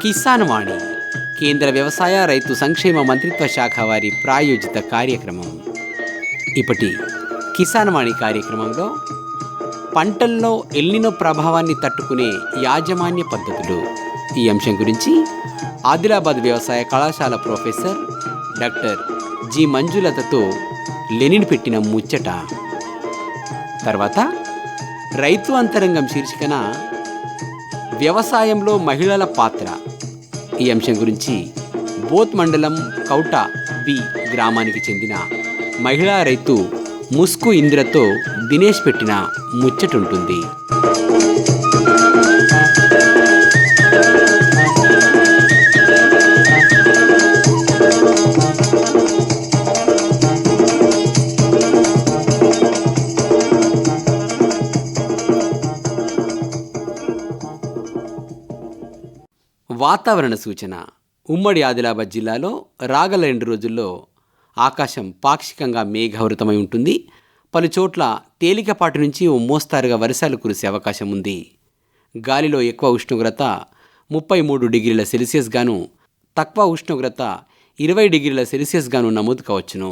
కిసాన్ వాణి కేంద్ర వ్యవసాయ రైతు సంక్షేమ మంత్రిత్వ శాఖ వారి ప్రాయోజిత కార్యక్రమం. ఇప్పటి కిసాన్ వాణి కార్యక్రమంలో పంటల్లో ఎల్నినో ప్రభావాన్ని తట్టుకునే యాజమాన్య పద్ధతులు ఈ అంశం గురించి ఆదిలాబాద్ వ్యవసాయ కళాశాల ప్రొఫెసర్ డాక్టర్ జి మంజులతతో లెనిన్ పెట్టిన ముచ్చట. తర్వాత రైతు అంతరంగం శీర్షికన వ్యవసాయంలో మహిళల పాత్ర ఈ అంశం గురించి బోత్ మండలం కౌట బి గ్రామానికి చెందిన మహిళా రైతు ముస్కు ఇంద్రతో దినేష్ పెట్టిన ముచ్చటుంటుంది. వాతావరణ సూచన. ఉమ్మడి ఆదిలాబాద్ జిల్లాలో రాగల 2 రోజుల్లో ఆకాశం పాక్షికంగా మేఘావృతమై ఉంటుంది. పలుచోట్ల తేలికపాటి నుంచి ఓ మోస్తారుగా వర్షాలు కురిసే అవకాశం ఉంది. గాలిలో ఎక్కువ ఉష్ణోగ్రత 33 డిగ్రీల సెల్సియస్ గాను, తక్కువ ఉష్ణోగ్రత 20 డిగ్రీల సెల్సియస్ గాను నమోదు కావచ్చును.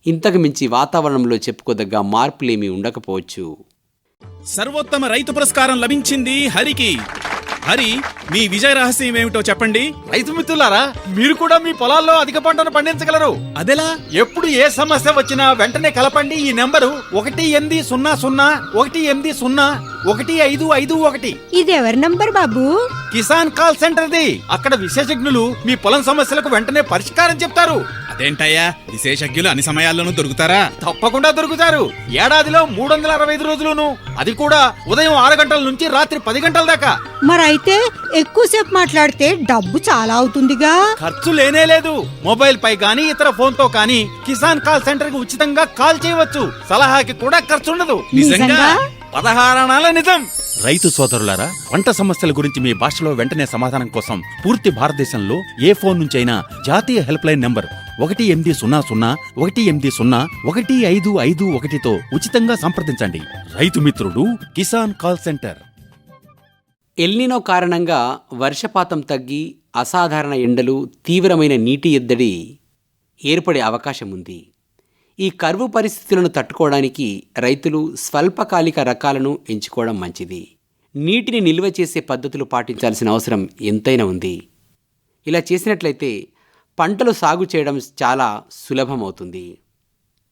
ఇంతకు మించి వాతావరణంలో చెప్పుకోదగ్గ మార్పులేమీ ఉండకపోవచ్చు. సర్వోత్తమ రైతు పురస్కారం లభించింది హరికి. హరి, మీ విజయ రహస్యం ఏమిటో చెప్పండి. రైతు మిత్రులారా, మీరు కూడా మీ పొలాల్లో అధిక పంటను పండించగలరు. అదెలా? ఎప్పుడు ఏ సమస్య వచ్చినా వెంటనే కలపండి ఈ నెంబరు 1800 ఇది ఎవరి నంబర్ బాబు? కిసాన్ కాల్ సెంటర్ది. అక్కడ విశేషజ్ఞులు మీ పొలం సమస్యలకు వెంటనే పరిష్కారం చెప్తారు. అదేంటయ్యా, విశేషజ్ఞులు అన్ని సమయాల్లోనూ దొరుకుతారా? తప్పకుండా దొరుకుతారు. ఏడాదిలో 365 రోజులును, అది కూడా ఉదయం 6 గంటల నుంచి రాత్రి 10 గంటల దాకా. మరైతే ఎక్కువసేపు మాట్లాడితే డబ్బు చాలా అవుతుందిగా. ఖర్చు లేనే లేదు. మొబైల్ పై గానీ ఇతర ఫోన్ తో కానీ కిసాన్ కాల్ సెంటర్ కి ఉచితంగా కాల్ చేయవచ్చు. సలహాకి కూడా ఖర్చు ఉండదు. నిజంగా? 16 అనాల నిజం. రైతు సోదరులారా, పంట సమస్యల గురించి మీ భాషలో వెంటనే సమాధానం కోసం పూర్తి భారతదేశంలో ఏ ఫోన్ నుంచైనా జాతీయ హెల్ప్ లైన్ నంబర్ 1800-180-1551తో ఉచితంగా సంప్రదించండి. రైతు మిత్రుడు కిసాన్ కాల్ సెంటర్. ఎల్నినో కారణంగా వర్షపాతం తగ్గి అసాధారణ ఎండలు, తీవ్రమైన నీటి ఎద్దడి ఏర్పడే అవకాశం ఉంది. ఈ కరువు పరిస్థితులను తట్టుకోవడానికి రైతులు స్వల్పకాలిక రకాలను ఎంచుకోవడం మంచిది. నీటిని నిల్వ చేసే పద్ధతులు పాటించాల్సిన అవసరం ఎంతైనా ఉంది. ఇలా చేసినట్లయితే పంటలు సాగు చేయడం చాలా సులభమవుతుంది.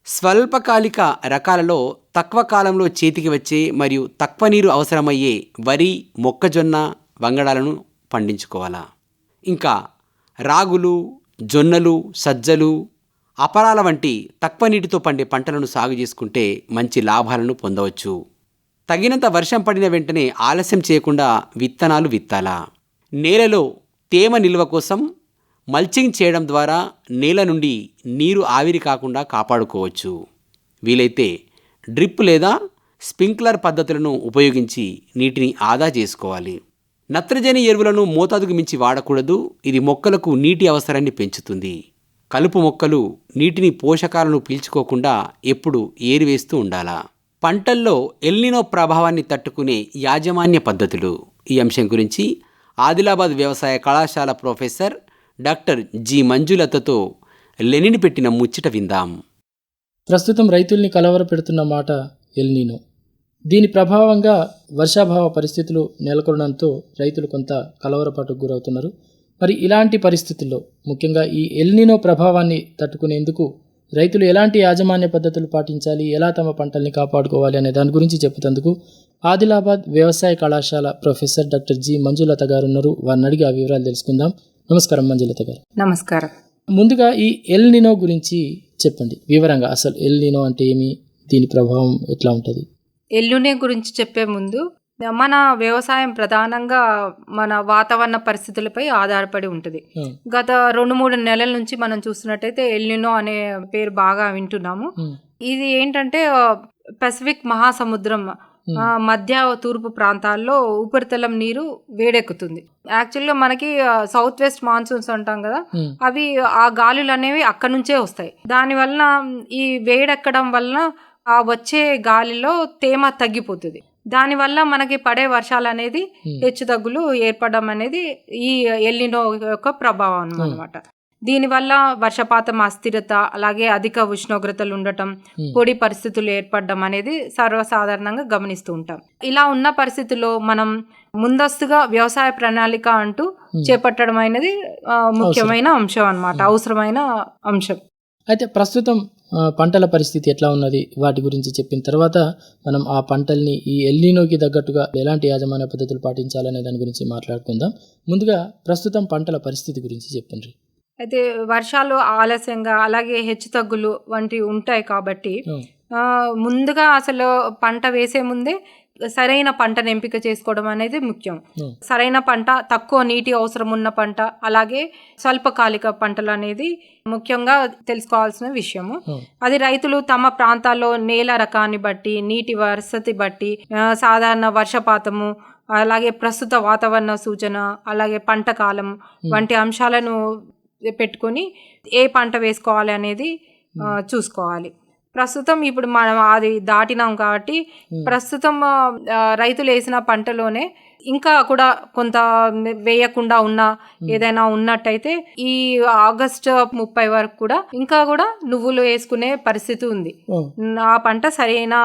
స్వల్పకాలిక రకాలలో తక్కువ కాలంలో చేతికి వచ్చే మరియు తక్కువ నీరు అవసరమయ్యే వరి, మొక్కజొన్న, వంగడాలను పండించుకోవాలా. ఇంకా రాగులు, జొన్నలు, సజ్జలు, అపరాల వంటి తక్కువ నీటితో పండే పంటలను సాగు చేసుకుంటే మంచి లాభాలను పొందవచ్చు. తగినంత వర్షం పడిన వెంటనే ఆలస్యం చేయకుండా విత్తనాలు విత్తాలా. నేలలో తేమ నిల్వ కోసం మల్చింగ్ చేయడం ద్వారా నేల నుండి నీరు ఆవిరి కాకుండా కాపాడుకోవచ్చు. వీలైతే డ్రిప్ లేదా స్ప్రింక్లర్ పద్ధతులను ఉపయోగించి నీటిని ఆదా చేసుకోవాలి. నత్రజని ఎరువులను మోతాదుకు మించి వాడకూడదు. ఇది మొక్కలకు నీటి అవసరాన్ని పెంచుతుంది. కలుపు మొక్కలు నీటిని, పోషకాలను పీల్చుకోకుండా ఎప్పుడు ఏరివేస్తూ ఉండాలా. పంటల్లో ఎల్నినో ప్రభావాన్ని తట్టుకునే యాజమాన్య పద్ధతులు ఈ అంశం గురించి ఆదిలాబాద్ వ్యవసాయ కళాశాల ప్రొఫెసర్ డాక్టర్ జి మంజులతతో లెనిన్ పెట్టిన ముచ్చట విందాం. ప్రస్తుతం రైతుల్ని కలవరపెడుతున్న మాట ఎల్నినో. దీని ప్రభావంగా వర్షాభావ పరిస్థితులు నెలకొనడంతో రైతులు కొంత కలవరపాటుకు గురవుతున్నారు. మరి ఇలాంటి పరిస్థితుల్లో ముఖ్యంగా ఈ ఎల్నినో ప్రభావాన్ని తట్టుకునేందుకు రైతులు ఎలాంటి యాజమాన్య పద్ధతులు పాటించాలి, ఎలా తమ పంటల్ని కాపాడుకోవాలి అనే దాని గురించి చెప్పుతందుకు ఆదిలాబాద్ వ్యవసాయ కళాశాల ప్రొఫెసర్ డాక్టర్ జి మంజులత గారు ఉన్నారు. వారిని అడిగి ఆ వివరాలు తెలుసుకుందాం. నమస్కారం మంజులత గారు. నమస్కారం. ముందుగా ఈ ఎల్నినో గురించి చెప్పండి వివరంగా. అసలు ఎల్నినో అంటే ఏమి, దీని ప్రభావం ఎట్లా ఉంటుంది? ఎల్నినో గురించి చెప్పే ముందు మన వ్యవసాయం ప్రధానంగా మన వాతావరణ పరిస్థితులపై ఆధారపడి ఉంటుంది. గత 2-3 నెలల నుంచి మనం చూస్తున్నట్టయితే ఎల్నినో అనే పేరు బాగా వింటున్నాము. ఇది ఏంటంటే పసిఫిక్ మహాసముద్రం మధ్య తూర్పు ప్రాంతాల్లో ఉపరితలం నీరు వేడెక్కుతుంది. యాక్చువల్గా మనకి సౌత్ వెస్ట్ మాన్సూన్స్ అంటాం కదా, అవి ఆ గాలులు అనేవి అక్కడ నుంచే వస్తాయి. దానివల్ల ఈ వేడెక్కడం వలన ఆ వచ్చే గాలిలో తేమ తగ్గిపోతుంది. దానివల్ల మనకి పడే వర్షాలు అనేది హెచ్చు తగ్గులు ఏర్పడడం అనేది ఈ ఎల్నినో యొక్క ప్రభావం అన్నమాట. దీనివల్ల వర్షపాతం అస్థిరత, అలాగే అధిక ఉష్ణోగ్రతలు ఉండటం, పొడి పరిస్థితులు ఏర్పడడం అనేది సర్వసాధారణంగా గమనిస్తూ ఉంటాం. ఇలా ఉన్న పరిస్థితుల్లో మనం ముందస్తుగా వ్యవసాయ ప్రణాళిక అంటూ చేపట్టడం అనేది ముఖ్యమైన అంశం అన్నమాట, అవసరమైన అంశం. అయితే ప్రస్తుతం పంటల పరిస్థితి ఎట్లా ఉన్నది వాటి గురించి చెప్పిన తర్వాత మనం ఆ పంటల్ని ఈ ఎల్నినోకి తగ్గట్టుగా ఎలాంటి యాజమాన్య పద్ధతులు పాటించాలనే దాని గురించి మాట్లాడుకుందాం. ముందుగా ప్రస్తుతం పంటల పరిస్థితి గురించి చెప్పండి. అయితే వర్షాలు ఆలస్యంగా, అలాగే హెచ్చు తగ్గులు వంటివి ఉంటాయి కాబట్టి ముందుగా అసలు పంట వేసే ముందే సరైన పంటను ఎంపిక చేసుకోవడం అనేది ముఖ్యం. సరైన పంట, తక్కువ నీటి అవసరం ఉన్న పంట, అలాగే స్వల్పకాలిక పంటలు అనేది ముఖ్యంగా తెలుసుకోవాల్సిన విషయము. అది రైతులు తమ ప్రాంతాల్లో నేల రకాన్ని బట్టి, నీటి వసతి బట్టి, సాధారణ వర్షపాతము, అలాగే ప్రస్తుత వాతావరణ సూచన, అలాగే పంట కాలం వంటి అంశాలను పెట్టుకొని ఏ పంట వేసుకోవాలి అనేది చూసుకోవాలి. ప్రస్తుతం ఇప్పుడు మనం అది దాటినాం కాబట్టి ప్రస్తుతం రైతులు వేసిన పంటలోనే ఇంకా కూడా కొంత వేయకుండా ఉన్న ఏదైనా ఉన్నట్టయితే ఈ ఆగస్టు 30 వరకు కూడా ఇంకా కూడా నువ్వులు వేసుకునే పరిస్థితి ఉంది. ఆ పంట సరైన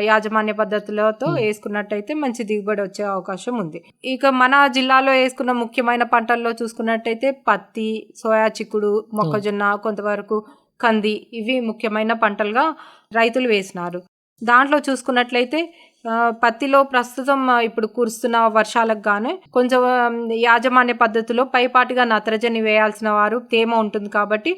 యాజమాన్య పద్ధతులతో వేసుకున్నట్టయితే మంచి దిగుబడి వచ్చే అవకాశం ఉంది. ఇక మన జిల్లాలో వేసుకున్న ముఖ్యమైన పంటల్లో చూసుకున్నట్టయితే పత్తి, సోయా చిక్కుడు, మొక్కజొన్న, కొంతవరకు కంది, ఇవి ముఖ్యమైన పంటలుగా రైతులు వేసినారు. దాంట్లో చూసుకున్నట్లయితే పత్తిలో ప్రస్తుతం ఇప్పుడు కురుస్తున్న వర్షాలకు గాను కొంచెం యాజమాన్య పద్ధతిలో పైపాటిగా నత్రజని వేయాల్సిన వారు, తేమ ఉంటుంది కాబట్టి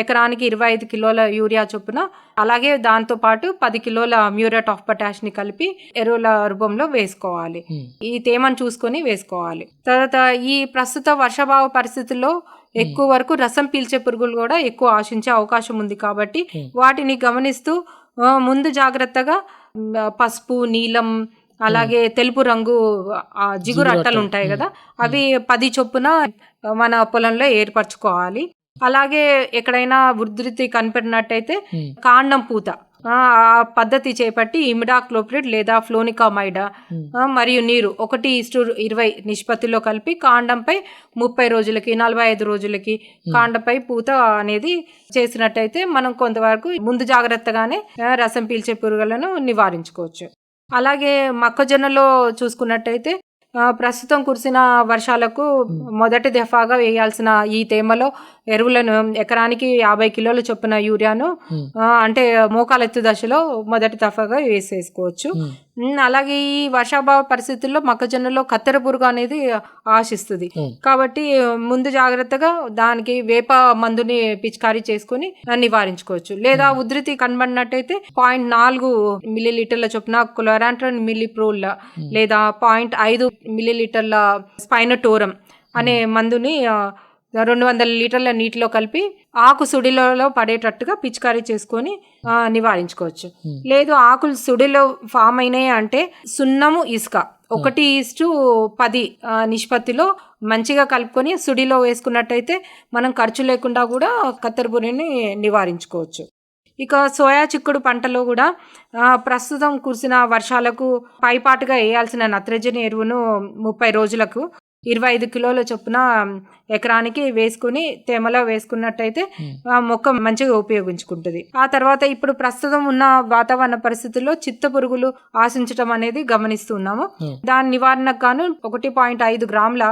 ఎకరానికి 25 కిలోల యూరియా చొప్పున, అలాగే దాంతో పాటు 10 కిలోల మ్యూరేట్ ఆఫ్ పొటాష్ ని కలిపి ఎరువుల రూపంలో వేసుకోవాలి. ఈ తేమను చూసుకొని వేసుకోవాలి. తర్వాత ఈ ప్రస్తుత వర్షాభావ పరిస్థితుల్లో ఎక్కువ వరకు రసం పీల్చే పురుగులు కూడా ఎక్కువ ఆశించే అవకాశం ఉంది కాబట్టి వాటిని గమనిస్తూ ముందు జాగ్రత్తగా పసుపు, నీలం, అలాగే తెలుపు రంగు జిగురు అట్టలు ఉంటాయి కదా, అవి 10 చొప్పున మన పొలంలో ఏర్పరచుకోవాలి. అలాగే ఎక్కడైనా ఉధృతి కనిపెట్టినట్టయితే కాండం పూత ఆ పద్ధతి చేపట్టి ఇమిడాక్లోప్రిడ్ లేదా ఫ్లోనికామైడా మరియు నీరు 1:20 నిష్పత్తిలో కలిపి కాండంపై 30 రోజులకి 45 రోజులకి కాండంపై పూత అనేది చేసినట్టయితే మనం కొంతవరకు ముందు జాగ్రత్తగానే రసం పీల్చే పురుగులను నివారించుకోవచ్చు. అలాగే మొక్కజొన్నలో చూసుకున్నట్టయితే ప్రస్తుతం కురిసిన వర్షాలకు మొదటి దఫాగా వేయాల్సిన ఈ తేమలో ఎరువులను ఎకరానికి 50 కిలోల చొప్పున యూరియాను అంటే మోకాలెత్తు దశలో మొదటి దఫాగా వేసేసుకోవచ్చు. అలాగే ఈ వర్షాభావ పరిస్థితుల్లో మొక్కజొన్నలో కత్తెర పురుగు అనేది ఆశిస్తుంది కాబట్టి ముందు జాగ్రత్తగా దానికి వేప మందుని పిచికారీ చేసుకుని నివారించుకోవచ్చు. లేదా ఉధృతి కనబడినట్టయితే 0.4 మిల్లీలీటర్ల చొప్పున క్లోరాంట్రన్ మిల్లీప్రోల్ లేదా 0.5 మిల్లీలీటర్ల స్పైనటోరం అనే మందుని 200 లీటర్ల నీటిలో కలిపి ఆకు సుడిలో పడేటట్టుగా పిచికారీ చేసుకొని నివారించుకోవచ్చు. లేదు ఆకులు సుడిలో ఫామ్ అయినాయి అంటే సున్నము, ఇసుక 1:10 నిష్పత్తిలో మంచిగా కలుపుకొని సుడిలో వేసుకున్నట్టయితే మనం ఖర్చు లేకుండా కూడా కత్తెరపురిని నివారించుకోవచ్చు. ఇక సోయా చిక్కుడు పంటలో కూడా ప్రస్తుతం కురిసిన వర్షాలకు పైపాటుగా వేయాల్సిన నత్రజని ఎరువును 30 రోజులకు 25 కిలోల చొప్పున ఎకరానికి వేసుకుని తేమలో వేసుకున్నట్టయితే మొక్క మంచిగా ఉపయోగించుకుంటుంది. ఆ తర్వాత ఇప్పుడు ప్రస్తుతం ఉన్న వాతావరణ పరిస్థితుల్లో చిత్త పురుగులు ఆశించడం అనేది గమనిస్తున్నాము. దాని నివారణకు గాను 1.5 గ్రాముల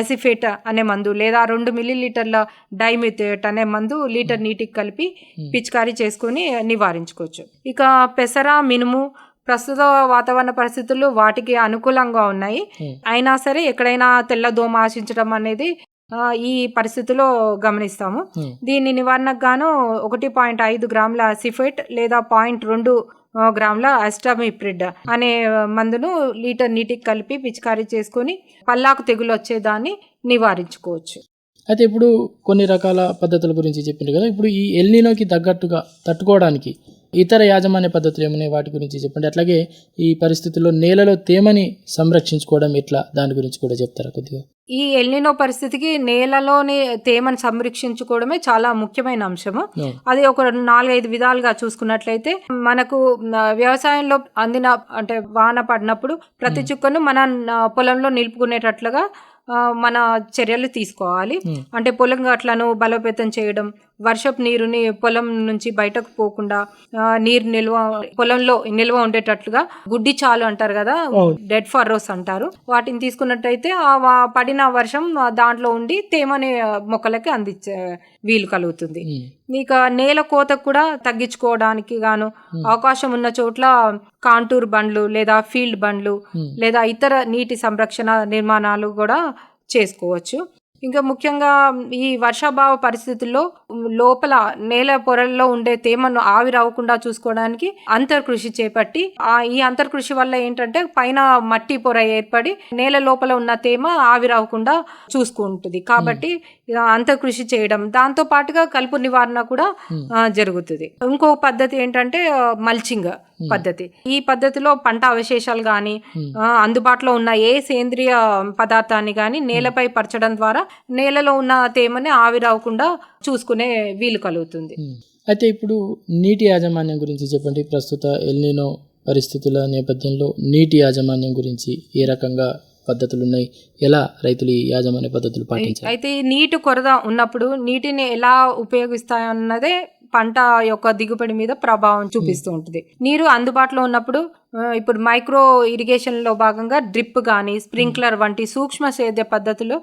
అసిఫేట్ అనే మందు లేదా 2 మిల్లీలీటర్ల డైమిథేట్ అనే మందు లీటర్ నీటికి కలిపి పిచికారీ చేసుకుని నివారించుకోవచ్చు. ఇక పెసర, మినుము ప్రస్తుత వాతావరణ పరిస్థితులు వాటికి అనుకూలంగా ఉన్నాయి. అయినా సరే ఎక్కడైనా తెల్ల దోమ ఆశించడం అనేది ఈ పరిస్థితిలో గమనిస్తాము. దీని నివారణకు గాను 1.5 గ్రాముల అసిఫేట్ లేదా 0.2 గ్రాముల అస్టామిప్రిడ్ అనే మందును లీటర్ నీటికి కలిపి పిచికారీ చేసుకుని పల్లాకు తెగులు వచ్చేదాన్ని నివారించుకోవచ్చు. అయితే ఇప్పుడు కొన్ని రకాల పద్ధతుల గురించి చెప్పింది కదా, ఇప్పుడు ఈ ఎల్నినోకి తగ్గట్టుగా తట్టుకోవడానికి ఇతర యాజమాన్య పద్ధతులు ఏమైనా వాటి గురించి చెప్పండి. అట్లాగే ఈ పరిస్థితుల్లో నేలలో తేమని సంరక్షించుకోవడం ఎట్లా, దాని గురించి కూడా చెప్తారా కొద్దిగా? ఈ ఎల్నినో పరిస్థితికి నేలలోని తేమను సంరక్షించుకోవడమే చాలా ముఖ్యమైన అంశము. అది ఒక 4-5 విధాలుగా చూసుకున్నట్లయితే మనకు వ్యవసాయంలో అందిన అంటే వాన పడినప్పుడు ప్రతి చుక్కను మన పొలంలో నిలుపుకునేటట్లుగా మన చర్యలు తీసుకోవాలి. అంటే పొలం గట్లను బలోపేతం చేయడం, వర్షపు నీరుని పొలం నుంచి బయటకు పోకుండా నీరు పొలంలో నిల్వ ఉండేటట్లుగా గుడ్డి చాలు అంటారు కదా, డెడ్ ఫర్రోస్ అంటారు, వాటిని తీసుకున్నట్టయితే పడిన వర్షం దాంట్లో ఉండి తేమని మొక్కలకి అందించే వీలు కలుగుతుంది. ఇక నేల కోతకు కూడా తగ్గించుకోవడానికి గాను అవకాశం ఉన్న చోట్ల కాంటూర్ బండ్లు లేదా ఫీల్డ్ బండ్లు లేదా ఇతర నీటి సంరక్షణ నిర్మాణాలు కూడా చేసుకోవచ్చు. ఇంకా ముఖ్యంగా ఈ వర్షాభావ పరిస్థితుల్లో లోపల నేల పొరల్లో ఉండే తేమను ఆవిరవ్వకుండా చూసుకోవడానికి అంతర్కృషి చేపట్టి ఈ అంతర్కృషి వల్ల ఏంటంటే పైన మట్టి పొర ఏర్పడి నేల లోపల ఉన్న తేమ ఆవిరవ్వకుండా చూసుకుంటుంది. కాబట్టి అంతర్కృషి చేయడం, దాంతో పాటుగా కలుపు నివారణ కూడా జరుగుతుంది. ఇంకో పద్ధతి ఏంటంటే మల్చింగ్ పద్ధతి. ఈ పద్ధతిలో పంట అవశేషాలు కానీ అందుబాటులో ఉన్న ఏ సేంద్రియ పదార్థాన్ని కానీ నేలపై పరచడం ద్వారా నేలలో ఉన్న తేమని ఆవిరవ్వకుండా చూసుకునే వీలు కలుగుతుంది. అయితే ఇప్పుడు నీటి యాజమాన్యం గురించి చెప్పండి. ప్రస్తుత ఎల్నినో పరిస్థితుల నేపథ్యంలో నీటి యాజమాన్యం గురించి ఏ రకంగా పద్ధతులు ఉన్నాయి, ఎలా రైతులు ఈ యాజమాన్య పద్ధతులు పాటించాలి? అయితే నీటి కొరత ఉన్నప్పుడు నీటిని ఎలా ఉపయోగిస్తాయన్నదే పంట యొక్క దిగుబడి మీద ప్రభావం చూపిస్తూ ఉంటుంది. నీరు అందుబాటులో ఉన్నప్పుడు ఇప్పుడు మైక్రో ఇరిగేషన్ లో భాగంగా డ్రిప్ కానీ స్ప్రింక్లర్ వంటి సూక్ష్మ సేద్య పద్ధతులు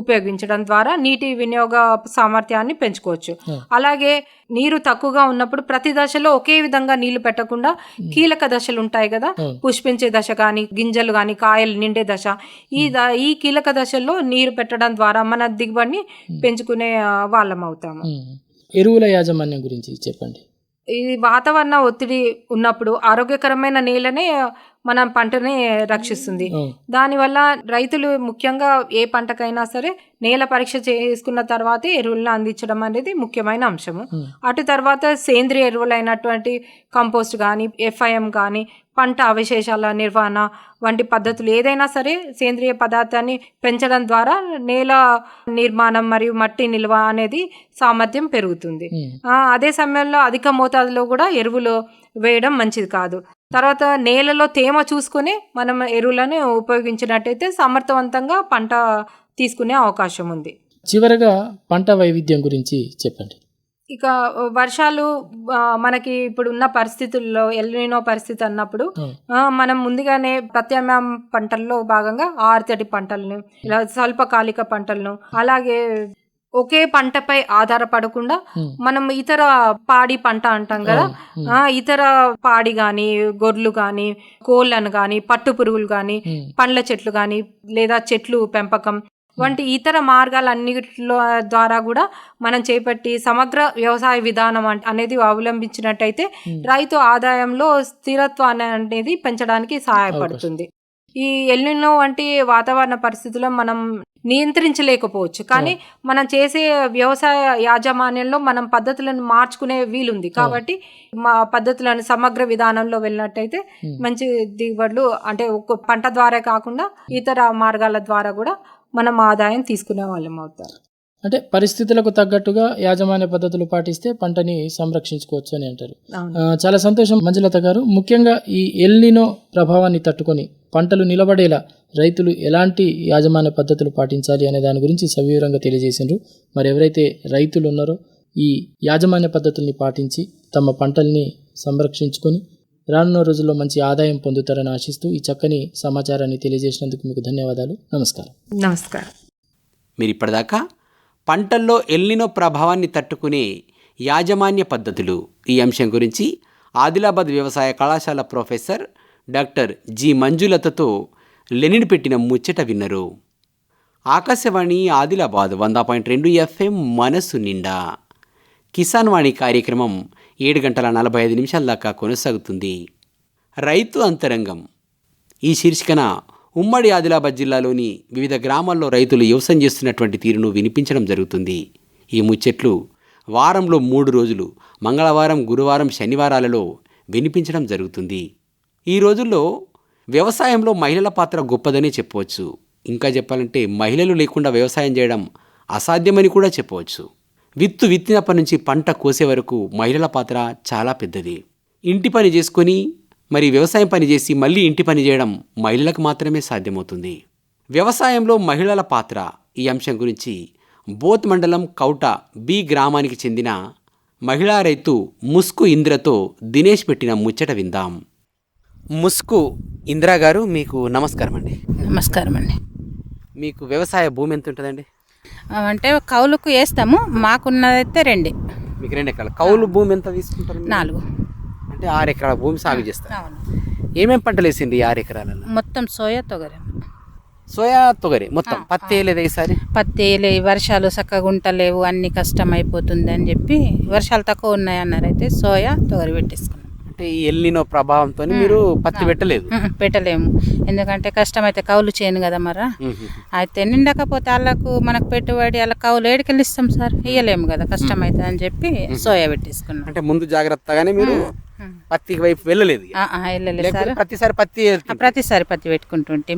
ఉపయోగించడం ద్వారా నీటి వినియోగ సామర్థ్యాన్ని పెంచుకోవచ్చు. అలాగే నీరు తక్కువగా ఉన్నప్పుడు ప్రతి దశలో ఒకే విధంగా నీళ్లు పెట్టకుండా కీలక దశలు ఉంటాయి కదా, పుష్పించే దశ కానీ గింజలు కానీ కాయలు నిండే దశ, ఈ కీలక దశల్లో నీరు పెట్టడం ద్వారా మన దిగుబడిని పెంచుకునే వాళ్ళం అవుతాము. ఎరువుల యాజమాన్యం గురించి చెప్పండి. ఈ వాతావరణ ఒత్తిడి ఉన్నప్పుడు ఆరోగ్యకరమైన నేలనే మన పంటని రక్షిస్తుంది. దానివల్ల రైతులు ముఖ్యంగా ఏ పంటకైనా సరే నేల పరీక్ష చేసుకున్న తర్వాతే ఎరువులను అందించడం అనేది ముఖ్యమైన అంశము. అటు తర్వాత సేంద్రియ ఎరువులైనటువంటి కంపోస్ట్ కానీ FIM కానీ పంట అవశేషాల నిర్వహణ వంటి పద్ధతులు ఏదైనా సరే సేంద్రియ పదార్థాన్ని పెంచడం ద్వారా నేల నిర్మాణం మరియు మట్టి నిల్వ అనేది సామర్థ్యం పెరుగుతుంది. అదే సమయంలో అధిక మోతాదులో కూడా ఎరువులు వేయడం మంచిది కాదు. తర్వాత నేలలో తేమ చూసుకుని మనం ఎరువులను ఉపయోగించినట్టయితే సమర్థవంతంగా పంట తీసుకునే అవకాశం ఉంది. చివరగా పంట వైవిధ్యం గురించి చెప్పండి. ఇక వర్షాలు మనకి ఇప్పుడు ఉన్న పరిస్థితుల్లో ఎల్నినో పరిస్థితి అన్నప్పుడు మనం ముందుగానే ప్రత్యామ్నాయ పంటల్లో భాగంగా ఆరుతడి పంటలను, ఇలా స్వల్పకాలిక పంటలను, అలాగే ఒకే పంటపై ఆధారపడకుండా మనం ఇతర పాడి పంట అంటాం కదా, ఇతర పాడి గాని గొర్రెలు గాని కోళ్ళను గాని పట్టు పురుగులు గాని పండ్ల చెట్లు గాని లేదా చెట్లు పెంపకం వంటి ఇతర మార్గాలన్నిటిలో ద్వారా కూడా మనం చేపట్టి సమగ్ర వ్యవసాయ విధానం అనేది అవలంబించినట్టయితే రైతు ఆదాయంలో స్థిరత్వాన్ని అనేది పెంచడానికి సహాయపడుతుంది. ఈ ఎల్నినో వంటి వాతావరణ పరిస్థితుల్లో మనం నియంత్రించలేకపోవచ్చు, కానీ మనం చేసే వ్యవసాయ యాజమాన్యంలో మనం పద్ధతులను మార్చుకునే వీలుంది. కాబట్టి మా పద్ధతులను సమగ్ర విధానంలో వెళ్ళినట్టయితే మంచి దిగుబడులు అంటే ఒక్క పంట ద్వారా కాకుండా ఇతర మార్గాల ద్వారా కూడా మనం ఆదాయం తీసుకునే వాళ్ళం అవుతారు. అంటే పరిస్థితులకు తగ్గట్టుగా యాజమాన్య పద్ధతులు పాటిస్తే పంటని సంరక్షించుకోవచ్చు అని అంటారు. చాలా సంతోషం మంజులత గారు. ముఖ్యంగా ఈ ఎల్నినో ప్రభావాన్ని తట్టుకొని పంటలు నిలబడేలా రైతులు ఎలాంటి యాజమాన్య పద్ధతులు పాటించాలి అనే దాని గురించి సవివరంగా తెలియజేసిండ్రు. మరి ఎవరైతే రైతులు ఉన్నారో ఈ యాజమాన్య పద్ధతుల్ని పాటించి తమ పంటల్ని సంరక్షించుకొని రానున్న రోజుల్లో మంచి ఆదాయం పొందుతారని ఆశిస్తూ ఈ చక్కని సమాచారాన్ని తెలియజేసినందుకు మీకు ధన్యవాదాలు. నమస్కారం. నమస్కారం. మీరు ఇప్పటిదాకా పంటల్లో ఎల్నినో ప్రభావాన్ని తట్టుకునే యాజమాన్య పద్ధతులు ఈ అంశం గురించి ఆదిలాబాద్ వ్యవసాయ కళాశాల ప్రొఫెసర్ డాక్టర్ జి మంజులతతో లెనిన్ పెట్టిన ముచ్చట విన్నరు. ఆకాశవాణి ఆదిలాబాద్ 100.2 FM మనసు నిండా. కిసాన్ వాణి కార్యక్రమం 7:45 దాకా కొనసాగుతుంది. రైతు అంతరంగం ఈ శీర్షికన ఉమ్మడి ఆదిలాబాద్ జిల్లాలోని వివిధ గ్రామాల్లో రైతులు వ్యవసాయం చేస్తున్నటువంటి తీరును వినిపించడం జరుగుతుంది. ఈ ముచ్చట్లు వారంలో 3 రోజులు మంగళవారం, గురువారం, శనివారాలలో వినిపించడం జరుగుతుంది. ఈ రోజుల్లో వ్యవసాయంలో మహిళల పాత్ర గొప్పదని చెప్పవచ్చు. ఇంకా చెప్పాలంటే మహిళలు లేకుండా వ్యవసాయం చేయడం అసాధ్యమని కూడా చెప్పవచ్చు. విత్తినప్పటి నుంచి పంట కోసే వరకు మహిళల పాత్ర చాలా పెద్దది. ఇంటి పని చేసుకొని మరి వ్యవసాయం పని చేసి మళ్ళీ ఇంటి పని చేయడం మహిళలకు మాత్రమే సాధ్యమవుతుంది. వ్యవసాయంలో మహిళల పాత్ర ఈ అంశం గురించి బోత్ మండలం కౌట బి గ్రామానికి చెందిన మహిళా రైతు ముస్కు ఇంద్రతో దినేష్ పెట్టిన ముచ్చట విందాం. ముస్కు ఇందిరా గారు, మీకు నమస్కారం అండి. నమస్కారం అండి. మీకు వ్యవసాయ భూమి ఎంత ఉంటుందండి? అంటే కౌలుకు వేస్తాము, మాకున్నదైతే 2. మీకు 2 ఎకరాలు. కౌలు భూమి ఎంత తీసుకుంటారు? 4. అంటే 6 ఎకరాల భూమి సాగు చేస్తారు. అవును. ఏమేం పంటలు వేసింది 6 ఎకరాలలో? మొత్తం సోయా తొగరే. సోయా తొగరి మొత్తం. పత్తి వేయలేదు ఈసారి? పత్తి వేయలే, వర్షాలు చక్కగా ఉంటలేవు, అన్ని కష్టం అయిపోతుంది అని చెప్పి వర్షాలు తక్కువ ఉన్నాయి అన్నారు. అయితే సోయా తొగరి పెట్టేసుకున్నాం. అంటే ఈ ఎల్నినో ప్రభావంతో మీరు పత్తి పెట్టలేదు? పెట్టలేము, ఎందుకంటే కష్టమైతే కౌలు చేయను కదా మరా. అయితే నిండకపోతే వాళ్ళకు మనకు పెట్టుబడి వాళ్ళ కౌలు ఏడికెళ్ళి ఇస్తాం సార్, ఇయ్యలేము కదా, కష్టమైతే అని చెప్పి సోయా పెట్టేసుకున్నాం. అంటే ముందు జాగ్రత్తగానే మీరు పత్తి వైపు వెళ్ళలేదు? వెళ్ళలేదు సార్. ప్రతిసారి పత్తి పెట్టుకుంటుంటే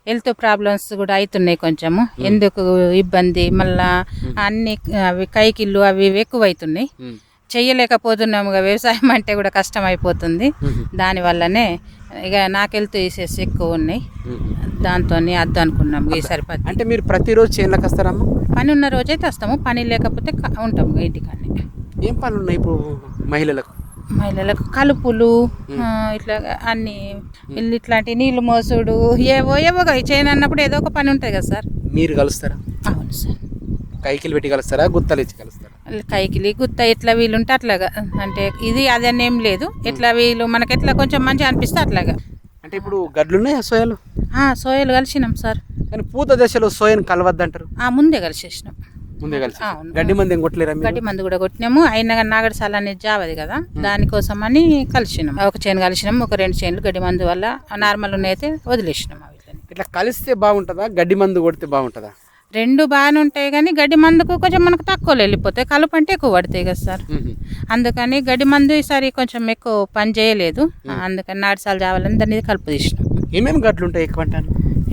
హెల్త్ ప్రాబ్లమ్స్ కూడా అవుతున్నాయి కొంచెము. ఎందుకు ఇబ్బంది, మళ్ళా అన్ని అవి కైకిళ్ళు అవి ఎక్కువ అవుతున్నాయి, చెయ్యలేకపోతున్నాము. వ్యవసాయం అంటే కూడా కష్టం అయిపోతుంది. దానివల్లనే ఇక నాకు హెల్త్ ఇష్యూస్ ఎక్కువ ఉన్నాయి, దాంతో అద్దు అనుకున్నాము ఈసారి పత్తి. అంటే మీరు ప్రతిరోజు చేనులకు వస్తారమ్మా? పని ఉన్న రోజైతే వస్తాము, పని లేకపోతే ఉంటాము ఇంటికాడనే. ఏం పనులు ఉన్నాయి ఇప్పుడు మహిళలకు? కలుపులు ఇట్లా అన్ని ఇట్లాంటి నీళ్లు మోసుడు ఏవో చేయను అన్నప్పుడు ఏదో ఒక పని ఉంటుంది కదా సార్. మీరు కలుస్తారా? అవును సార్. కైకిలు పెట్టి కలుస్తారా, గుత్తలు ఇచ్చి కలుస్తారా? కైకిలి గుత్త ఎట్లా వీలుంటే అట్లాగా, అంటే ఇది అదని ఏం లేదు, ఎట్లా వీలు మనకి ఎట్లా కొంచెం మంచిగా అనిపిస్తే అట్లాగా. అంటే ఇప్పుడు గడ్లు ఉన్నాయా సోయాలు? సోయలు కలిసినాం సార్. కానీ పూత దశలో సోయను కలవద్దంటారు. ముందే కలిసేసినాం. ముందే కలిసి గడ్డి మంది ఏం కొట్టలేరా? గడ్డి మందు కూడా కొట్టినాము. అయినా కానీ నాగడసాల అనేది జావది కదా, దానికోసం అని కలిసినాం. ఒక చేను కలిసినాం, ఒక 2 చేనులు గడ్డి మందు వల్ల నార్మల్ ఉన్నాయితే వదిలేసినాం. అవి ఇట్లా కలిస్తే బాగుంటుందా, గడ్డి మందు కొడితే బాగుంటుందా? 2 బాగానే ఉంటాయి, కానీ గడ్డి మందుకు కొంచెం మనకు తక్కువలో వెళ్ళిపోతాయి, కలుపు అంటే ఎక్కువ పడతాయి కదా సార్. అందుకని గడ్డి మందు ఈసారి కొంచెం ఎక్కువ పని చేయలేదు, అందుకని నాగడసాల జావాలని దాన్ని కలుపు తీసినాం. ఏమేమి గడ్లు ఉంటాయి ఎక్కువ అంటాను?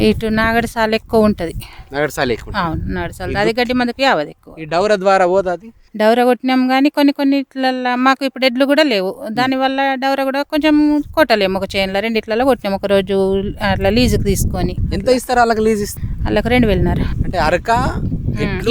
ఇటు నాగడసాల ఎక్కువ ఉంటుంది. నాగడసాల ఎక్కువ? అవును, నాగడసాల అది గడ్డి మందుకు యావది ఎక్కువ. ఈ డౌర ద్వారా పోదా? అది డౌర కొట్టినాం, కానీ కొన్ని ఇట్లల్లో మాకు ఇప్పుడు ఎడ్లు కూడా లేవు, దానివల్ల డౌర కూడా కొంచెం కొట్టలేము. ఒక చేనులో 2 ఇట్లలో కొట్టినాము, ఒక రోజు అట్లా లీజుకి తీసుకొని. ఎంత ఇస్తారు వాళ్ళకి లీజ్? వాళ్ళకి 2,000. అంటే అరక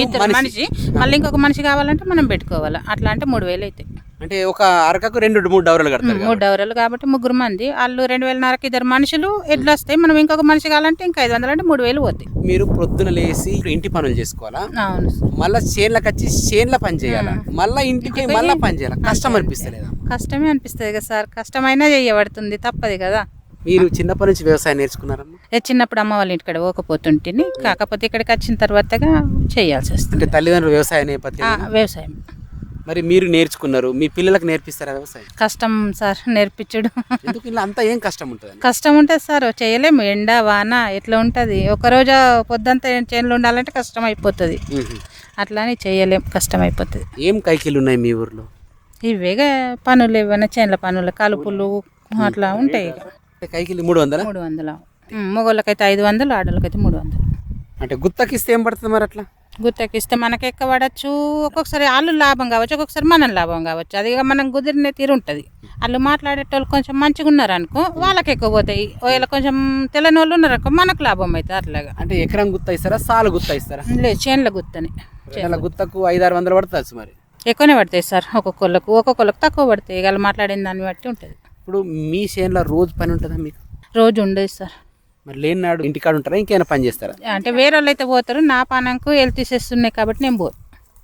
ఇద్దరు మనిషి, మళ్ళీ ఇంకొక మనిషి కావాలంటే మనం పెట్టుకోవాలి, అట్లా అంటే 3,000 అవుతాయి. అంటే ఒక అరకకు 2-3 డౌరలు కడతారు? 3 డౌరలు కాబట్టి 3 మంది, వాళ్ళు 2,500కి 2 మనుషులు ఎడ్లు వస్తాయి. మనం ఇంకొక మనిషి కావాలంటే ఇంకా 500 అంటే 3,000 పోతాయి. మీరు ప్రొద్దున లేసి ఇంటి పనులు చేసుకోవాలా? అవును. మళ్ళీ చేన్లకు వచ్చి చేన్ల పని చేయాలా, మళ్ళీ ఇంటికి మళ్ళీ పని చేయాలి. కష్టం అనిపిస్తలేదా? కష్టమే అనిపిస్తుంది కదా సార్, కష్టమైనా చేయబడుతుంది, తప్పది కదా. మీరు చిన్నప్పటి నుంచి వ్యవసాయం నేర్చుకున్నారమ్మా? చిన్నప్పుడు అమ్మ వాళ్ళ ఇంటికాడ పోకపోతుంటిని, కాకపోతే ఇక్కడికి వచ్చిన తర్వాతగా చేయాల్సి వస్తుంది. అంటే తల్లిదండ్రులు వ్యవసాయ నేపథ్యం? వ్యవసాయం. మరి మీరు నేర్చుకున్నారు, మీ పిల్లలకు నేర్పిస్తారా వ్యవసాయం? కష్టం సార్ నేర్పించడు. ఎందుకు ఇలా అంతా ఏం కష్టం ఉంటుంది? కష్టం ఉంటుంది సార్, చేయలేము, ఎండ వాన ఎట్లా ఉంటుంది. ఒకరోజు పొద్దుంతా చేనులో ఉండాలంటే కష్టం అయిపోతుంది, అట్లానే చేయలేము, కష్టం అయిపోతుంది. ఏం కైకిలు ఉన్నాయి మీ ఊర్లో? ఇవేగా పనులు, ఏమైనా చేనుల పనులు, కలుపులు అట్లా ఉంటాయి. కైకిలు 300? 300. మగవాళ్ళకైతే 500, ఆడవాళ్ళకైతే 300. అంటే గుత్తకిస్తే ఏం పడుతుంది మరి? అట్లా గుత్తకిస్తే మనకి ఎక్కువ పడచ్చు, ఒక్కొక్కసారి వాళ్ళు లాభం కావచ్చు, ఒక్కొక్కసారి మనం లాభం కావచ్చు. అది మనం కుదిరిన తీరు ఉంటుంది. వాళ్ళు మాట్లాడేటోళ్ళు కొంచెం మంచిగా ఉన్నారు అనుకో, వాళ్ళకి ఎక్కువ పోతాయి. ఒకవేళ కొంచెం తెలియని వాళ్ళు ఉన్నారు అనుకో, మనకు లాభం అవుతుంది. అట్లాగా. అంటే ఎకరం గుత్త ఇస్తారా, సాలు గుత్త ఇస్తారా? లేదు, చేనుల గుత్తని. చేనుల గుత్తకు 500-600 పడుతుంది మరి? ఎక్కువనే పడతాయి సార్, ఒక్కొక్కళ్ళకు తక్కువ పడతాయి. వాళ్ళు మాట్లాడిన దాన్ని బట్టి ఉంటుంది. ఇప్పుడు మీ చేనులో రోజు పని ఉంటుందా మీకు? రోజు ఉండదు సార్. మరి లేని నాడు ఇంటికాడ ఉంటారా, ఇంకేమైనా పని చేస్తారా? అంటే వేరే వాళ్ళు అయితే పోతారు, నా పానంకు హెల్త్ ఇష్యూస్ ఉన్నాయి కాబట్టి నేను పోను.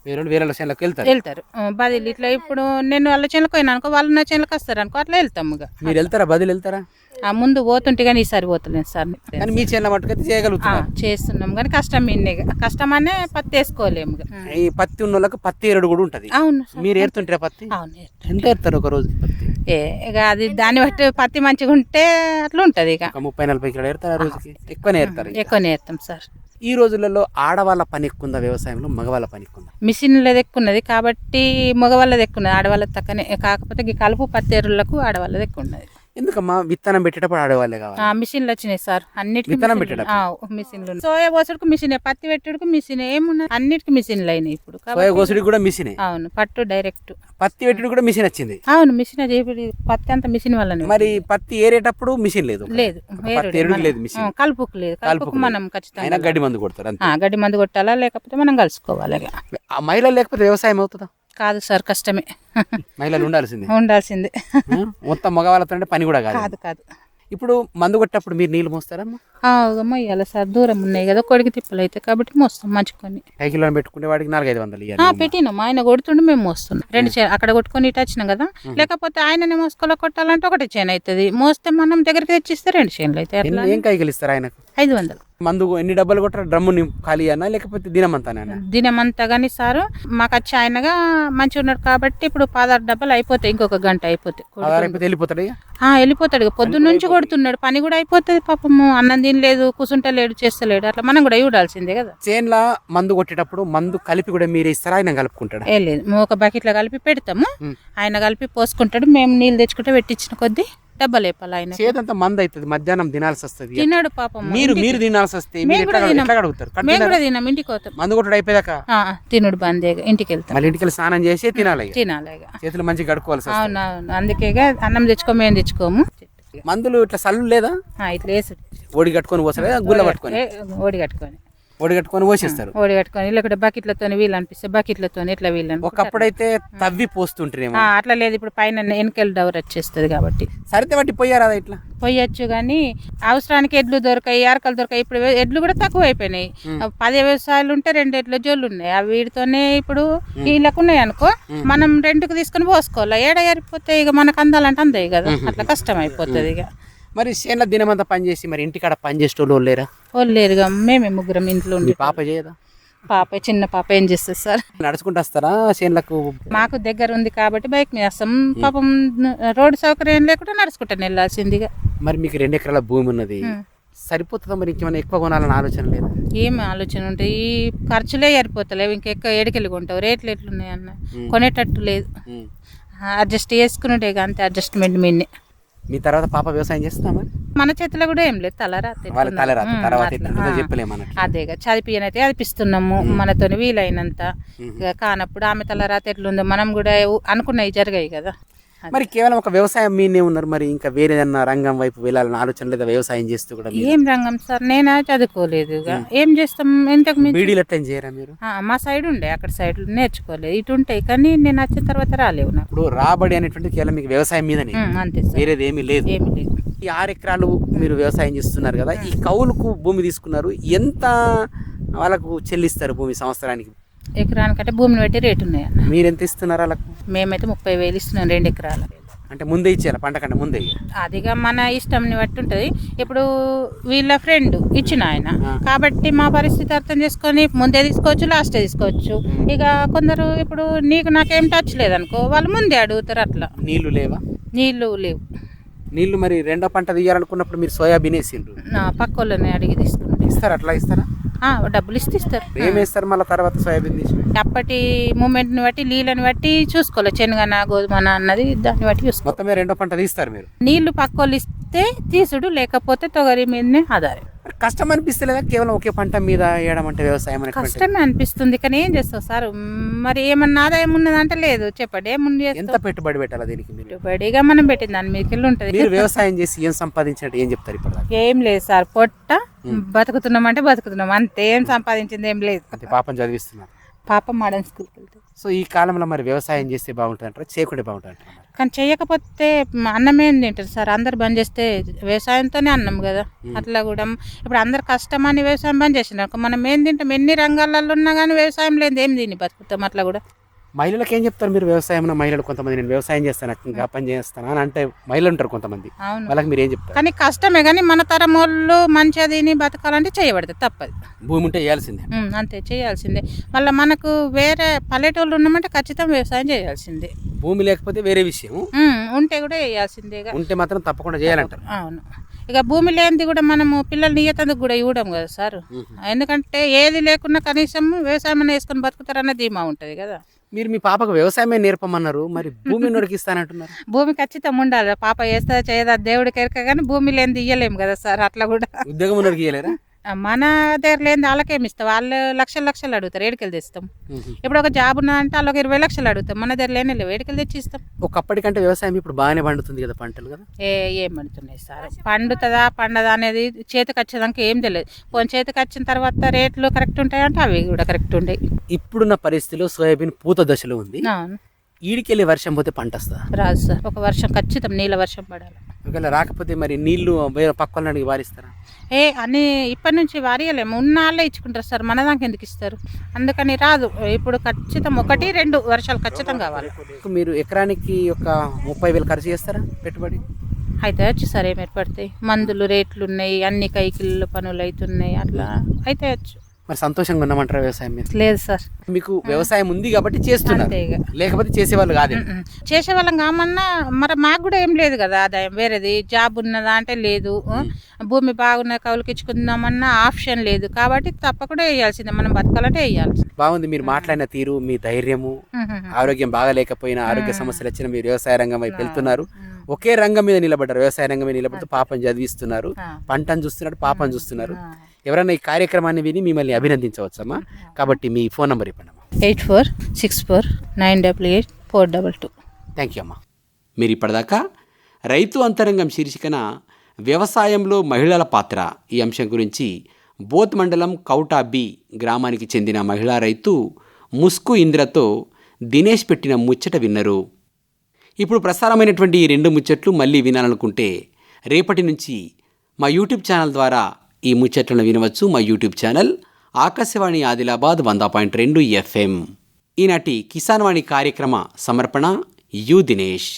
వేరే చేనులకు వెళ్తారు బదిలీ. ఇట్లా ఇప్పుడు నేను వాళ్ళ చేనులకు పోయినా అనుకో, వాళ్ళు నా చేనులకు వస్తారు అనుకో, అట్లా వెళ్తాము. మీరు వెళ్తారా, బదిలీ వెళ్తారా? ముందు పోతుంటే కానీ ఈసారి పోతలేదు సార్. కానీ మీ చేనుల మట్టుకైతే చేయగలుగుతాం? చేస్తున్నాం, కానీ కష్టం కష్టమనే పత్తి వేసుకోలేము. ఈ పత్తి ఉన్న వాళ్ళకి పత్తి ఏరుడు కూడా ఉంటుంది. అవును. మీరు ఏరుతుంటారా పత్తి? అవును. ఎంత ఏరుతారు ఒక రోజు పత్తి? ఇక అది దాన్ని బట్టి పత్తి మంచిగా ఉంటే అట్లా ఉంటుంది. ఇక 30-40 కిలోలు ఏరుతారు రోజుకి? ఎక్కువనే ఏరుతారు? ఎక్కువనే ఏరుతాం సార్. ఈ రోజులలో ఆడవాళ్ళ పని ఎక్కువ ఉందా వ్యవసాయంలో, మగవాళ్ళ పని ఎక్కువ ఉందా? మిషన్లది ఎక్కువ ఉన్నది కాబట్టి మగవాళ్ళది ఎక్కువ ఉన్నది, ఆడవాళ్ళది తక్కనే. కాకపోతే ఈ కలుపు పత్తేరులకు ఆడవాళ్ళది ఎక్కువ ఉన్నది. ఎందుకమ్మా విత్తనం పెట్టేటప్పుడు ఆడవాళ్ళే కావాలి? మిషన్లు వచ్చినాయి సార్, అన్నిటికీ విత్తనం మిషన్లు. మిషన్లు ఉన్నాయి. సోయా కోసుడుకు మిషనే, పత్తి పెట్టుడుకు మిషనే, ఏమున్నది అన్నిటికీ మిషన్లు అయినాయి ఇప్పుడు. సోయా కోసుడికి కూడా మిషనే, అవును, పట్టు డైరెక్ట్. పత్తి పెట్టుడు కూడా మిషన్ వచ్చింది. అవును, మిషన్ పత్తి అంతా మిషన్ వల్లనే. మరి పత్తి ఏరేటప్పుడు మిషన్ లేదు? లేదు, పత్తి ఏరుడికి లేదు మిషన్. కలుపుకు లేదు. కలుపుకు మనం ఖచ్చితంగా గడ్డి మందు కొడతారు అంతే. గడ్డి మందు కొట్టాలా, లేకపోతే మనం కలుసుకోవాలి. ఆ మహిళలు లేకపోతే వ్యవసాయం అవుతుందా? కాదు సార్, కష్టమే. మహిళలు ఉండాల్సిందే. ఉండాల్సిందే. మొత్తం మగవాళ్ళతో పని కూడా కాదు. కాదు కాదు. ఇప్పుడు మందు కొట్టేటప్పుడు మీరు నీళ్ళు మోస్తారమ్మా? మొయ్యాలి సార్, దూరం ఉన్నాయి కదా, కొడికి తిప్పలు అయితే కాబట్టి మోస్తాం మంచుకొని. కైకిలో పెట్టుకుంటే వాడికి 400-500 ఇవ్వాలి. పెట్టినాం, ఆయన కొడుతుండే మేము మోస్తున్నాం. 2 చేను అక్కడ కొట్టుకొని ఇటు వచ్చినాం కదా, లేకపోతే ఆయననే మోసుకోలో కొట్టాలంటే 1 చేను అవుతుంది, మోస్తే మనం దగ్గరికి తెచ్చిస్తే 2 చేనులు అయితే. అట్లా ఏం కైకిలు ఇస్తారు ఆయనకు? 500. మందు ఎన్ని డబ్బాలు కొట్టారు? డ్రమ్ము ఖాళీ అన్నా లేకపోతే దినమంతానా? దినమంతా కానీ సారు మాకు వచ్చి ఆయనగా మంచిగా ఉన్నాడు కాబట్టి ఇప్పుడు 16 డబ్బాలు అయిపోతాయి, ఇంకొక గంట అయిపోతాయి. వెళ్ళిపోతాడు వెళ్ళిపోతాడు ఇక, పొద్దున్న నుంచి కొడుతున్నాడు, పని కూడా అయిపోతుంది పాపము. అన్నం తినలేదు, కూర్చుంటలేడు, చేస్తలేడు, అట్లా మనం కూడా చూడాల్సిందే కదా. చేన్ల మందు కొట్టేటప్పుడు మందు కలిపి కూడా మీరే ఇస్తారా, ఆయన కలుపుకుంటాడు? లేదు, ఒక బకెట్లో కలిపి పెడతాము, ఆయన కలిపి పోసుకుంటాడు, మేము నీళ్ళు తెచ్చుకుంటే పెట్టించిన కొద్దీ డబ్బాలు వేపాలి. ఆయన చేదంతా మందు అవుతుంది, మధ్యాహ్నం తినాల్సి వస్తుంది. తిన్నాడు పాపం. మీరు తినాల్సి వస్తే మేము కూడా తినాం, ఇంటికి పోతాం. మందు కొట్టడు అయిపోయాక తినుడు బందే, ఇంటికి వెళ్తాం. మళ్ళీ ఇంటికి స్నానం చేసి తినాలి. చేతులు మంచిగా కడుక్కోవాలి. అవునవును, అందుకే అన్నం తెచ్చుకో, మేము తెచ్చుకోము. మందులు ఇట్లా సల్లు లేదా? ఇట్లా వేసుడు, ఓడి కట్టుకొని పోసారా, గుల్ల పట్టుకొని? ఓడి కట్టుకొని పోసేస్తారు. ఓడి కట్టుకొని, లేకపోతే బకెట్లతో వీళ్ళు అనిపిస్తే బకెట్లతో ఇట్లా వీళ్ళు. ఒకప్పుడైతే తవ్వి పోస్తుంటారేమో. అట్లా లేదు, ఇప్పుడు పైన వెనకలు డవర్ వచ్చేస్తుంది కాబట్టి సరితే బట్టి పోయారా ఇట్లా పోయొచ్చు. కానీ అవసరానికి ఎడ్లు దొరకాయి, అరకలు దొరకాయి. ఇప్పుడు ఎడ్లు కూడా తక్కువ అయిపోయినాయి. 10 వ్యవసాయాలు ఉంటే 2 ఎడ్ల జోళ్ళు ఉన్నాయి, అవి వీటితోనే ఇప్పుడు వీళ్ళకు ఉన్నాయి అనుకో, మనం రెంట్కి తీసుకొని పోసుకోవాలి. ఏడ ఏరిపోతే ఇక మనకు అందాలంటే అందాయి కదా, అట్లా కష్టం అయిపోతుంది ఇక. మరి చేనుల దినమంతా పని చేసి మరి ఇంటికాడ పని చేసేటోళ్ళు లేరా? వాళ్ళు లేరుగా, మేమే ముగ్గురం ఇంట్లో ఉండి. పాప చేయదా? చిన్న పాప ఏం చేస్తుంది సార్? నడుచుకుంటూ వస్తారా చేనులకు? మాకు దగ్గర ఉంది కాబట్టి బైక్ మీద వస్తాం. పాపం రోడ్డు సౌకర్యం లేకుండా నడుచుకుంటాను వెళ్ళాల్సిందిగా. మరి మీకు 2 ఎకరాల భూమి ఉన్నది, సరిపోతుందా? మరి ఇంకేమైనా ఎక్కువ కొనాలని ఆలోచన లేదా? ఏం ఆలోచన ఉంటాయి, ఈ ఖర్చులే సరిపోతలేవు, ఇంకెక్కువ ఏడికెళ్ళి కొంటావు, రేట్లు ఎట్లున్నాయి అన్న, కొనేటట్టు లేదు. అడ్జస్ట్ చేసుకున్నట్టే అంతే, అడ్జస్ట్మెంట్ మీదనే. మీ తర్వాత పాప వ్యవసాయం చేస్తున్నామా? మన చేతిలో కూడా ఏం లేదు, తలరాత చెప్పలేము. అదేగా, చదివినైతే చదివిస్తున్నాము మనతో వీలైనంత. కానప్పుడు ఆమె తలరాత ఎట్లుందో మనం కూడా అనుకున్నవి జరిగాయి కదా. మరి కేవలం ఒక వ్యవసాయం మీనే ఉన్నారు, మరి ఇంకా వేరే రంగం వైపు వెళ్ళాలని ఆలోచన లేదా? వ్యవసాయం చేస్తూ కూడా ఏం రంగం సార్, నేనా చదువుకోలేదు, ఏం చేస్తాం. ఇంతకు బీడీలు ఎట్లా చేయరా మీరు? మా సైడ్ ఉండే, అక్కడ సైడ్ నేర్చుకోలేదు, ఇటు ఉంటాయి కానీ నేను వచ్చిన తర్వాత రాలేవు నాకు. ఇప్పుడు రాబడి అనేటువంటి కేవలం మీకు వ్యవసాయం మీదనే, అంతే, వేరేది ఏమీ లేదు. ఏమీ లేదు. ఈ 6 ఎకరాలు మీరు వ్యవసాయం చేస్తున్నారు కదా, ఈ కౌలుకు భూమి తీసుకున్నారు, ఎంత వాళ్ళకు చెల్లిస్తారు భూమి సంవత్సరానికి? ఎకరానికంటే భూమిని బట్టి రేటు ఉన్నాయి అన్న. మీరు ఎంత ఇస్తున్నారు వాళ్ళకు? మేమైతే 30,000 ఇస్తున్నాం 2 ఎకరాలు. అంటే ముందే ఇచ్చేయాలి, పంట కంటే ముందే? అదిగా మన ఇష్టంని బట్టి ఉంటుంది. ఇప్పుడు వీళ్ళ ఫ్రెండ్ ఇచ్చిన ఆయన కాబట్టి మా పరిస్థితి అర్థం చేసుకొని ముందే తీసుకోవచ్చు, లాస్టే తీసుకోవచ్చు. ఇక కొందరు ఇప్పుడు నీకు నాకేం టచ్ లేదనుకో, వాళ్ళు ముందే అడుగుతారు. అట్లా నీళ్లు లేవా? నీళ్లు లేవు. నీళ్లు మరి 2వ పంట తీయాలనుకున్నప్పుడు మీరు సోయాబీన్ వేసిండ్రు, పక్క వాళ్ళని అడిగి తీసుకుంటారు. ఇస్తారు? అట్లా ఇస్తారా? డబ్బులు ఇస్తారు. ఏమేస్తారు మళ్ళీ తర్వాత సోయాబీన్ తీసి? అప్పటి మూమెంట్ని బట్టి, నీళ్ళని బట్టి చూసుకోవాలి, శనగన గోధుమన అన్నది దాన్ని బట్టి చూసుకోవాలి. మొత్తమే 2వ పంట తీస్తారు మీరు? నీళ్లు పక్క వాళ్ళు ఇస్తే తీసుడు, లేకపోతే తొగరి మీదనే ఆధారం. కష్టం అనిపిస్తలేదా కేవలం ఒకే పంట మీద వేయడం అంటే వ్యవసాయం? కష్టమే అనిపిస్తుంది కానీ ఏం చేస్తావు సార్, మరి ఏమన్నా ఆదాయం ఉన్నదంటే లేదు. చెప్పండి, ఏముంది? ఎంత పెట్టుబడి పెట్టాలా దీనికి? పెట్టుబడిగా మనం పెట్టిన దాని మీదకి వెళ్ళి ఉంటుంది. మీరు వ్యవసాయం చేసి ఏం సంపాదించినట్టు ఏం చెప్తారు ఇప్పుడు? ఏం లేదు సార్, పొట్ట బతుకుతున్నాం అంటే బతుకుతున్నాం అంతే, ఏం సంపాదించింది ఏం లేదు. అంతే. పాపం చదివిస్తున్నారు? పాప మోడర్న్ స్కూల్కి వెళ్తాయి. సో ఈ కాలంలో మరి వ్యవసాయం చేస్తే బాగుంటుంది అంటారా, చేయకుంటే బాగుంటుంది అంటారా? కానీ చేయకపోతే అన్నమేం తింటారు సార్, అందరు బంద్ చేస్తే వ్యవసాయంతోనే అన్నం కదా. అట్లా కూడా ఇప్పుడు అందరు కష్టమని వ్యవసాయం బంద్ చేసినారు, మనం ఏం తింటాం? ఎన్ని రంగాలలో ఉన్నా కానీ వ్యవసాయం లేదు ఏం తిని బతుకుతాం. అట్లా కూడా మహిళలకు ఏం చెప్తారు మీరు? వ్యవసాయం మహిళలు కొంతమంది నేను వ్యవసాయం చేస్తాను, ఇంకా పని చేస్తాను అని అంటే మహిళలు ఉంటారు కొంతమంది, వాళ్ళకి మీరు ఏం చెప్తారు? కానీ కష్టమే, కానీ మన తరం వాళ్ళు మంచిగా తిని బతకాలంటే చేయబడుతుంది, తప్పదు. భూమి ఉంటే చేయాల్సిందే, అంతే చేయాల్సిందే. మళ్ళీ మనకు వేరే పల్లెటూళ్ళు ఉన్నామంటే ఖచ్చితంగా వ్యవసాయం చేయాల్సిందే. భూమి లేకపోతే వేరే విషయం, ఉంటే కూడా చేయాల్సిందే. ఉంటే మాత్రం తప్పకుండా చేయాలంటారు. అవును. ఇక భూమి లేనిది కూడా మనము పిల్లల్ని ఇయ్యేందుకు కూడా ఇవ్వడం కదా సార్. ఎందుకంటే ఏది లేకున్నా కనీసం వ్యవసాయం వేసుకొని బతుకుతారన్న ధీమా ఉంటుంది కదా. మీరు మీ పాపకు వ్యవసాయమే నేర్పమన్నారు, మరి భూమి నోడికి ఇస్తానంటున్నారు. భూమి ఖచ్చితంగా ఉండాలి. పాప వేస్తా చేయదా దేవుడికి ఎరక, కానీ భూమి లేనిది ఇయ్యలేము కదా సార్. అట్లా కూడా ఉద్యోగం నోడికి ఇయ్యలేరా? మన దగ్గర లేని వాళ్ళకేమి ఇస్తాం, వాళ్ళు లక్షలు అడుగుతారు, ఏడుకెళ్ళి తెస్తాం. ఇప్పుడు ఒక జాబ్ ఉన్నదంటే వాళ్ళకి 20 లక్షలు అడుగుతాం, మన దగ్గర లేని ఏడుకెళ్ళి తెచ్చి ఇస్తాం. ఒకప్పటికంటే వ్యవసాయం ఇప్పుడు బాగానే పండుతుంది కదా, పంటలు కదా. ఏం పడుతున్నాయి సార్, పండుతుందా పండదా అనేది చేతికి వచ్చేదాకా ఏం తెలియదు. పోనీ చేతికి వచ్చిన తర్వాత రేట్లు కరెక్ట్ ఉంటాయంటే అవి కూడా కరెక్ట్ ఉండే. ఇప్పుడున్న పరిస్థితిలో సోయాబీన్ పూత దశలో ఉంది. అవును, ఈడికెళ్ళి వర్షం పోతే పంట వస్తుందా? రాదు సార్. ఒక వర్షం ఖచ్చితం నీళ్ళ వర్షం పడాలి. ఒకవేళ రాకపోతే మరి నీళ్లు వేరే పక్క వాళ్ళని వారిస్తారా? అన్ని ఇప్పటి నుంచి వారియలేము, ఉన్న వాళ్ళే ఇచ్చుకుంటారు సార్, మన దాకా ఎందుకు ఇస్తారు? అందుకని రాదు. ఇప్పుడు ఖచ్చితం 1-2 వర్షాలు ఖచ్చితం కావాలి. మీరు ఎకరానికి ఒక 30,000 ఖర్చు చేస్తారా పెట్టుబడి? అయితే వచ్చి సార్ ఏం ఏర్పడతాయి, మందులు రేట్లు ఉన్నాయి, అన్ని కైకిళ్ళు పనులు అవుతున్నాయి, అట్లా అయితే వచ్చు. మరి సంతోషంగా ఉన్నామంటారా వ్యవసాయం మీద? లేదు సార్, మీకు వ్యవసాయం ఉంది కాబట్టి చేస్తున్నారు, అంతే ఇక. లేకపోతే చేసేవాళ్ళు కాదు. చేసేవాళ్ళం కామన్నా మరి మాకు కూడా ఏం లేదు కదా ఆదాయం, వేరేది జాబ్ ఉన్నదా అంటే లేదు. భూమి బాగున్న కౌలుకి ఇచ్చుకుందామన్నా ఆప్షన్ లేదు, కాబట్టి తప్పకుండా వేయాల్సిందే, మనం బతకాలంటే వేయాల్సింది. బాగుంది మీరు మాట్లాడిన తీరు, మీ ధైర్యము. ఆరోగ్యం బాగాలేకపోయినా, ఆరోగ్య సమస్యలు వచ్చిన మీరు వ్యవసాయ రంగం వైపు వెళ్తున్నారు. ఒకే రంగం మీద నిలబడ్డారు, వ్యవసాయ రంగం మీద నిలబడుతూ పాపను చదివిస్తున్నారు, పంటను చూస్తున్నారు, పాపను చూస్తున్నారు. ఎవరైనా ఈ కార్యక్రమాన్ని విని మిమ్మల్ని అభినందించవచ్చమ్మా. కాబట్టి మీ ఫోన్ నెంబర్ ఇవ్వండి. 8464988422. థ్యాంక్ యూ అమ్మా. మీరు ఇప్పటిదాకా రైతు అంతరంగం శీర్షికన వ్యవసాయంలో మహిళల పాత్ర ఈ అంశం గురించి బోత్ మండలం కౌటా బి గ్రామానికి చెందిన మహిళా రైతు ముస్కు ఇంద్రతో దినేష్ పెట్టిన ముచ్చట విన్నరు. ఇప్పుడు ప్రసారమైనటువంటి ఈ 2 ముచ్చట్లు మళ్ళీ వినాలనుకుంటే రేపటి నుంచి మా యూట్యూబ్ ఛానల్ ద్వారా ఈ ముచ్చట్లను వినవచ్చు. మా YouTube channel Akashvani Adilabad 100.2 FM. ఈనాటి కిసాన్ వాణి కార్యక్రమ సమర్పణ యు దినేష్.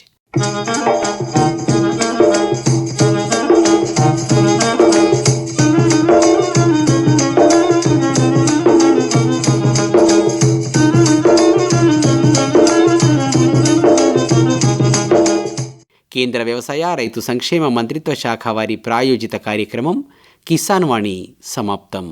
కేంద్ర వ్యవసాయ రైతు సంక్షేమ మంత్రిత్వ శాఖ వారి ప్రాయోజిత కార్యక్రమం కిసాన్ వాణి సమాప్తం.